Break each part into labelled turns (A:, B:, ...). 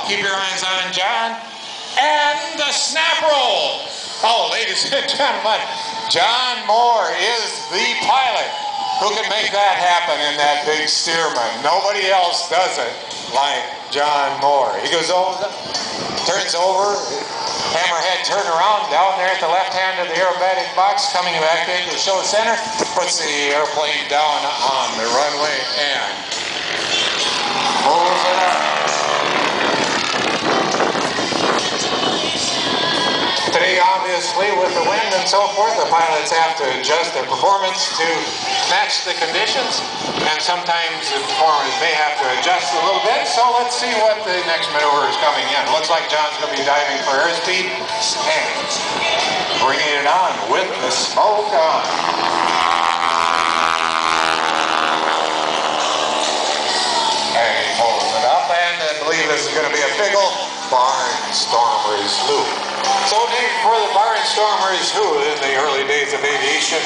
A: Keep your eyes on John. And the snap roll. Oh, ladies and gentlemen, John Mohr is the pilot who can make that happen in that big Stearman. Nobody else does it like John Mohr. He goes over, turns over, hammerhead turn around, down there at the left hand of the aerobatic box, coming back into the show center, puts the airplane down on the runway and pulls it up. Today, obviously, with the wind and so forth, the pilots have to adjust their performance to match the conditions, and sometimes the performers may have to adjust a little bit. So let's see what the next maneuver is coming in. Looks like John's going to be diving for airspeed and bringing it on with the smoke on. And he pulls it up, and I believe this is going to be a big old barnstormer's loop. So named for the barnstormers who, in the early days of aviation,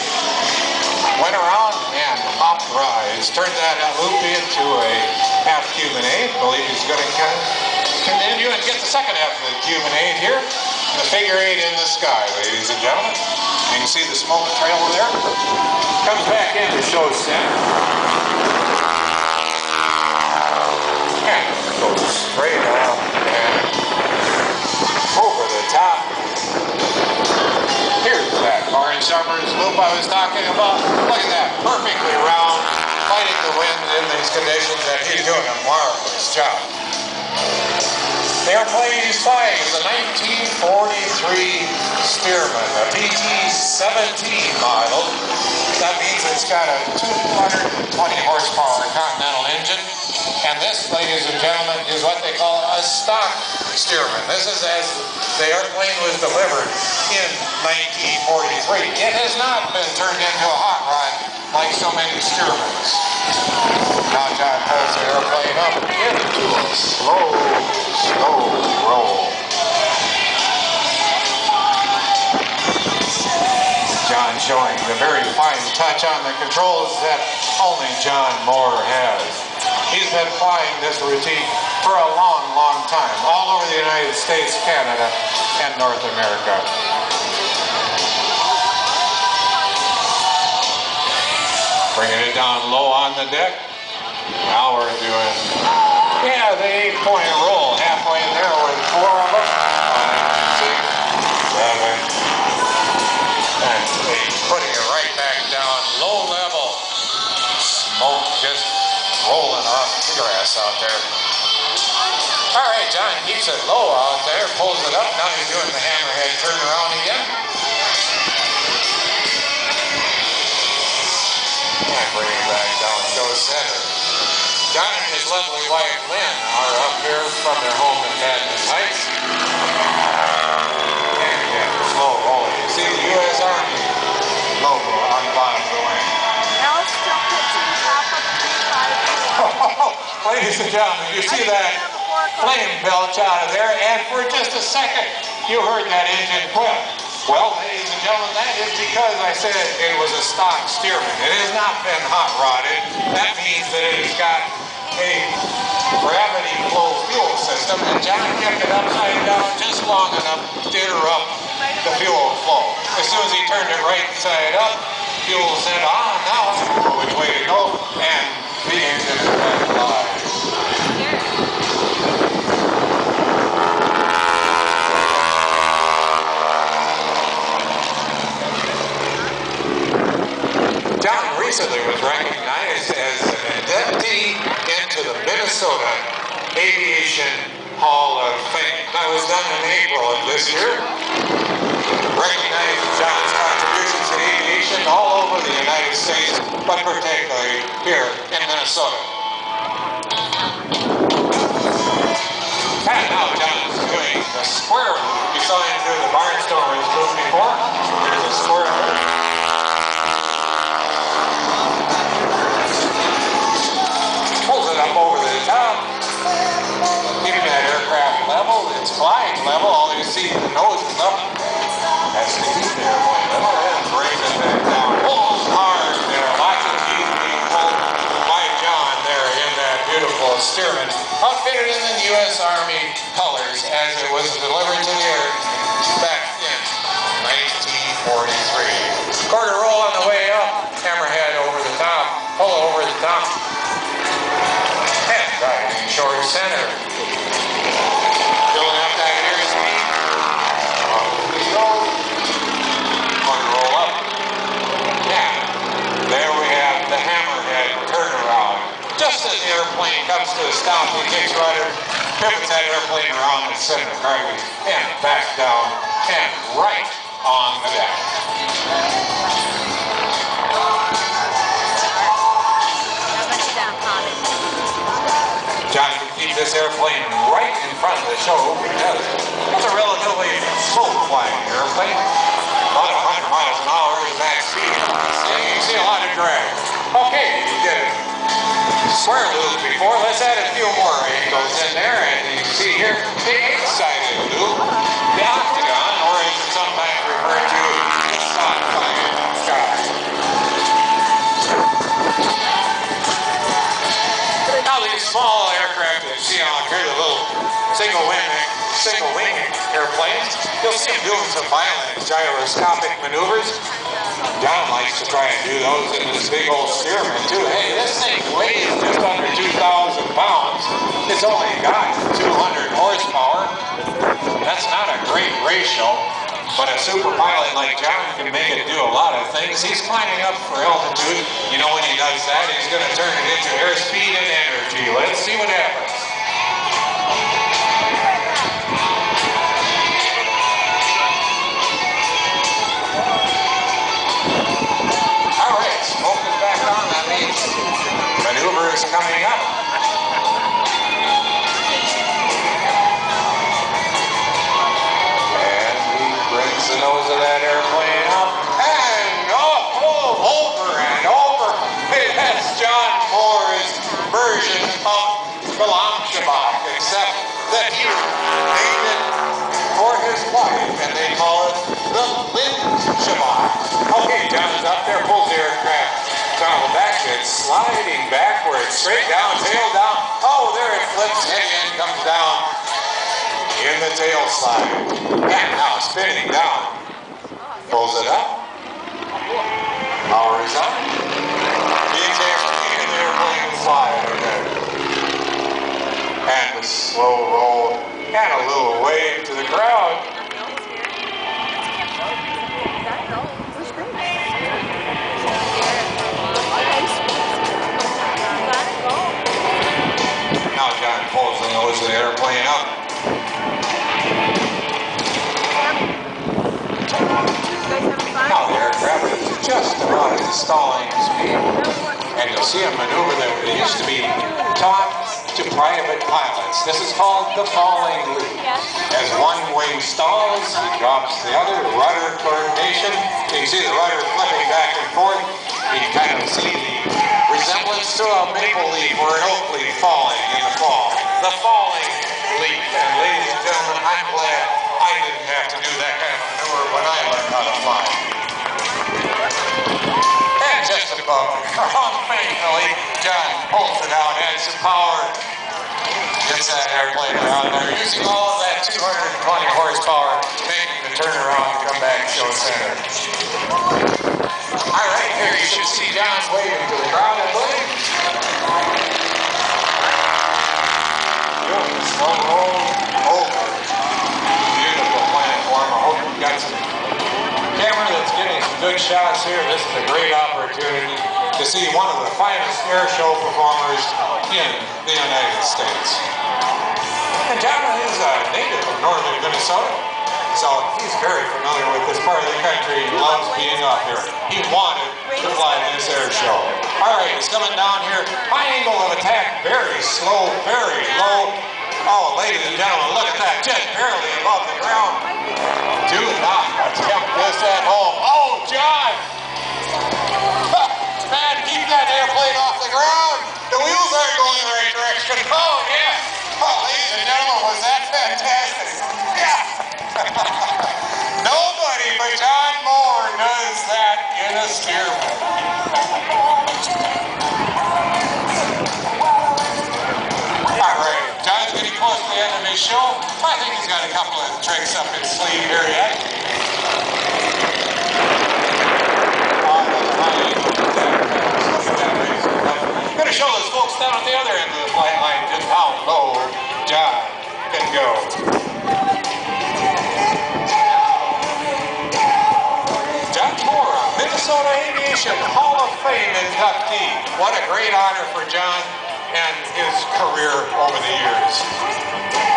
A: went around and hopped rise, turned that loop into a half Cuban 8. I believe he's going to continue and get the second half of the Cuban 8 here. The figure 8 in the sky, ladies and gentlemen. You can see the smoke trail there. Comes back in the show center. And goes straight up and over the top. Here's that barnstormer's loop I was talking about. Look at that, perfectly round, fighting the wind in these conditions, and he's doing a marvelous job. The airplane he's flying is a 1943 Stearman, a PT-17 model. That means it's got a 220 horsepower Continental engine. And this, ladies and gentlemen, is what they call a stock Stearman. This is as the airplane was delivered in 1943. It has not been turned into a hot rod like so many Stearmans. Now John pulls the airplane up into a slow roll. John showing the very fine touch on the controls that only John Mohr has. He's been flying this routine for a long, long time, all over the United States, Canada, and North America. Bringing it down low on the deck. Now we're doing, the 8-point roll, halfway there with 4 of them. 5, 6, 7, and 8. Putting it right back down, low level. Smoke just rolling off the grass out there. All right, John keeps it low out there, pulls it up. Now he's doing the hammerhead turn around again. And bringing it back down, show center. John and his lovely wife Lynn are up here from their home in Madness Heights. And again, slow rolling. You see the U.S. Army logo on the bottom of the wing.
B: Now it's still pitching top of the 3-5.
A: Ladies and gentlemen, you see that flame belch out of there, and for just a second, you heard that engine quit. Well, ladies and gentlemen, that is because I said it was a stock Stearman. It has not been hot rodded. That means that it has got a gravity flow fuel system, and John kept it upside down just long enough to interrupt the fuel flow. As soon as he turned it right side up, fuel said, now I know which way to go, and the engine is back alive. John recently was recognized as an inductee into the Minnesota Aviation Hall of Fame. That was done in April of this year. Recognized John's contributions to aviation all over the United States, but particularly here in Minnesota. And now John's doing the square loop. You saw him do the barnstormer's loop before. Here's a square loop. Over the top, keeping that aircraft level, it's flying level, all you see the nose is up. That's the heat airplane level, and brings it back down. Pulls hard there, lots of heat being pulled by John there in that beautiful steerman, outfitted in the U.S. Army colors as it was delivered to the air back in 1943. Quarter roll on the way up, hammerhead over the top, pull over the top, and driving short center. Building up that air speed. Quarter roll up. Yeah. There we have the hammerhead turnaround. Just as the airplane comes to a stop, he kicks rudder, pivots that airplane around the center of gravity, and back down, and right on the deck. John can keep this airplane right in front of the show because it's a relatively slow-flying airplane. About 100 miles an hour is max speed. So you can see a lot of drag. Okay, you get it. Square loop before. Let's add a few more angles in there, and you can see here the eight-sided loop, the octagon, or as it's sometimes referred to, the soft-flying sky. Now these small aircraft that you see on here, the little single-wing airplanes, you'll see them doing some violent gyroscopic maneuvers. John likes to try and do those in this big old steerman too. Hey, this thing weighs just under 2,000 pounds. It's only got 200 horsepower. That's not a great ratio, but a super pilot like John can make it do a lot of things. He's climbing up for altitude. You know when he does that, he's going to turn it into airspeed and energy. Let's see what happens. Maneuver is coming up. And he brings the nose of that airplane up. And over and over. Hey, that's John Mohr's version of the Shabbat, except that he made it for his wife, and they call it the Shabbat. Okay, John's up there, pulls the aircraft. Throttle back, it's sliding backwards, straight down, tail down. Oh, there it flips, head end comes down in the tail slide. And now spinning down. Pulls it up. Power is up. Being airspeed and the airplane will fly again. And a slow roll and a little wave to the crowd. Now John pulls the nose of the airplane up. Now the aircraft is just about at stalling speed. And you'll see a maneuver that used to be taught to private pilots. This is called the falling leap. As one wing stalls, he drops the other, rudder coordination. You can see the rudder flipping back and forth. You can kind of see the resemblance to a maple leaf or an oak leaf falling in the fall. The falling leap. And ladies and gentlemen, I'm glad I didn't have to do that kind of maneuver when I learned how to fly. And just above the ground, finally, John pulls it out, adds some power, gets that airplane around there, using all of that 220 horsepower, making the turnaround and come back and show center. All right, here you should see John waving to the crowd, I believe. Good, slow roll over. Beautiful platform. I hope you've got some camera that's getting some good shots here. This is a great opportunity to see one of the finest air show performers in the United States. And John is a native of northern Minnesota, so he's very familiar with this part of the country. He loves being up here. He wanted to fly this air show. All right, he's coming down here. High angle of attack, very slow, very low. Oh, ladies and gentlemen, look at that, just barely above the ground. Do not attempt this at home. Oh, John! Man, keep that airplane off the ground. The wheels aren't going in the right direction. Oh, yeah. Oh, ladies and gentlemen, was that fantastic? Yeah. Nobody but John Mohr does that in a steerman. his show. I think he's got a couple of tricks up his sleeve here yet. Going to show those folks down at the other end of the flight line just how low John can go. John Mohr, a Minnesota Aviation Hall of Fame inductee. What a great honor for John and his career over the years.